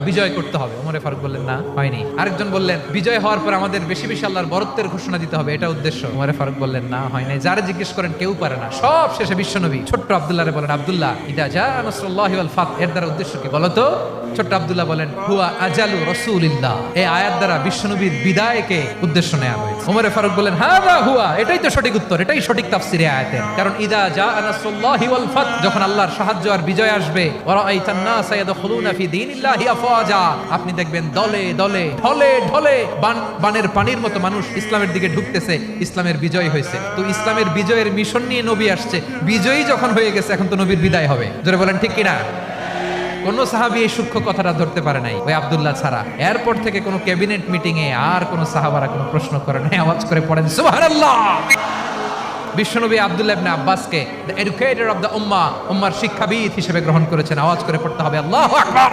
বিজয় করতে হবে। ওমরে ফারুক বললেন না, হয়নি। আরেকজন বললেন বিজয় হওয়ার পর আমাদের বেশি বেশি আল্লাহর বরত্বের ঘোষণা দিতে হবে, এটা উদ্দেশ্য। ওমরে ফারুক বললেন না, হয় নাই। যারা জিজ্ঞেস করেন কেউ পারে না। সব শেষে বিশ্বনবী ছোট্ট আব্দুল্লাহরে বলেন, আব্দুল্লাহ ইদা জা নাসরুল্লাহি ওয়াল ফাত, এর দ্বারা উদ্দেশ্য কি বলো তো? ছোট্ট আব্দুল্লাহ বলেন, হুয়া আজালু রাসূলিল্লাহ, এই আয়াত দ্বারা বিশ্বনবীর বিদায়কে উদ্দেশ্য নেওয়া হয়েছে। ওমরে ফারুক বলেন, হাযা হুয়া, এটাই তো সঠিক উত্তর, এটাই সঠিক তাফসীরে আয়াতের। কারণ ইদা জা নাসরুল্লাহি ওয়াল ফাত, যখন আল্লাহর সাহায্য আর বিজয় আসবে, ওয়া রাআইতান নাসা ইয়াদখুলুনা ফি দীনিল্লাহি আফওয়াজা, আপনি দেখবেন দলে দলে ঢলে ঢলে বানের পানির মতো মানুষ ইসলামের দিকে ঢুকতেছে। ইসলামের বিজয় হয়েছে। তো ইসলামের বিজয়ের মিশন নিয়ে নবী আসছে, বিজয়ী যখন হয়ে গেছে এখন তো নবীর বিদায় হবে। জোরে বলেন ঠিক কিনা? কোন সাহাবী এই সূক্ষ্ম কথাটা ধরতে পারে নাই, ওই আব্দুল্লাহ ছাড়া। এরপর থেকে কোন ক্যাবিনেট মিটিং এ আর কোন সাহাবারা কোনো প্রশ্ন করে নাই। আওয়াজ করে পড়েন সুবহানাল্লাহ। বিশ্বনবী আব্দুল্লাহ ইবনে আব্বাসকে দ্য এডুকেটর অফ দ্য উম্মাহ, উম্মার শিক্ষাবিদ হিসেবে গ্রহণ করেছেন। আওয়াজ করে পড়তে হবে আল্লাহু আকবার।